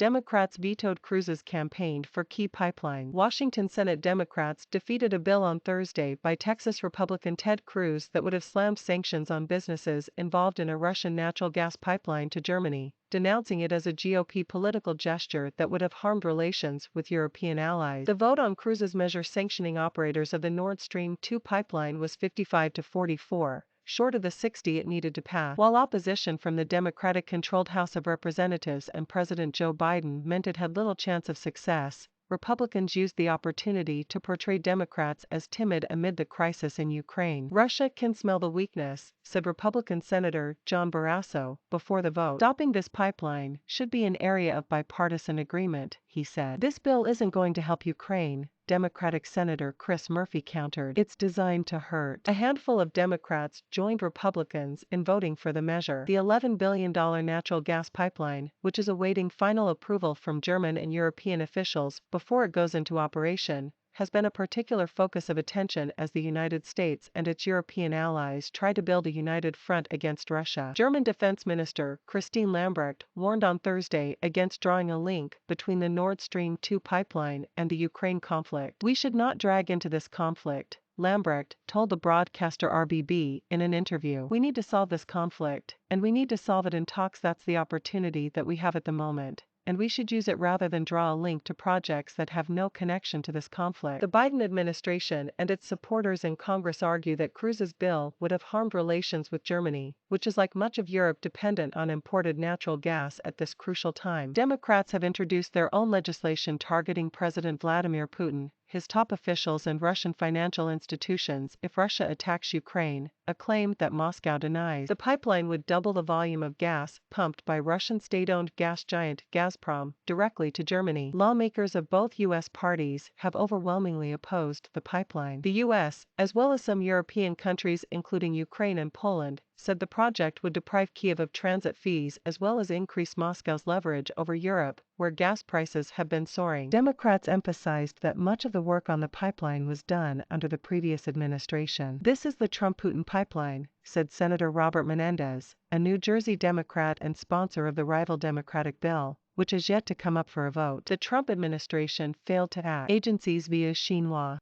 Democrats vetoed Cruz's campaign for key pipeline. Washington Senate Democrats defeated a bill on Thursday by Texas Republican Ted Cruz that would have slammed sanctions on businesses involved in a Russian natural gas pipeline to Germany, denouncing it as a GOP political gesture that would have harmed relations with European allies. The vote on Cruz's measure sanctioning operators of the Nord Stream 2 pipeline was 55 to 44. Short of the 60 it needed to pass. While opposition from the Democratic-controlled House of Representatives and President Joe Biden meant it had little chance of success, Republicans used the opportunity to portray Democrats as timid amid the crisis in Ukraine. Russia can smell the weakness, said Republican Senator John Barrasso, before the vote. Stopping this pipeline should be an area of bipartisan agreement, he said. This bill isn't going to help Ukraine, Democratic Senator Chris Murphy countered. It's designed to hurt. A handful of Democrats joined Republicans in voting for the measure. The $11 billion natural gas pipeline, which is awaiting final approval from German and European officials before it goes into operation, has been a particular focus of attention as the United States and its European allies try to build a united front against Russia. German Defense Minister Christine Lambrecht warned on Thursday against drawing a link between the Nord Stream 2 pipeline and the Ukraine conflict. We should not drag into this conflict, Lambrecht told the broadcaster RBB in an interview. We need to solve this conflict, and we need to solve it in talks. That's the opportunity that we have at the moment, and we should use it rather than draw a link to projects that have no connection to this conflict. The Biden administration and its supporters in Congress argue that Cruz's bill would have harmed relations with Germany, which is like much of Europe dependent on imported natural gas at this crucial time. Democrats have introduced their own legislation targeting President Vladimir Putin, his top officials and Russian financial institutions if Russia attacks Ukraine, a claim that Moscow denies. The pipeline would double the volume of gas pumped by Russian state-owned gas giant Gazprom directly to Germany. Lawmakers of both U.S. parties have overwhelmingly opposed the pipeline. The U.S., as well as some European countries including Ukraine and Poland, said the project would deprive Kiev of transit fees as well as increase Moscow's leverage over Europe, where gas prices have been soaring. Democrats emphasized that much of the work on the pipeline was done under the previous administration. This is the Trump-Putin pipeline, said Senator Robert Menendez, a New Jersey Democrat and sponsor of the rival Democratic bill, which is yet to come up for a vote. The Trump administration failed to act. Agencies via Xinhua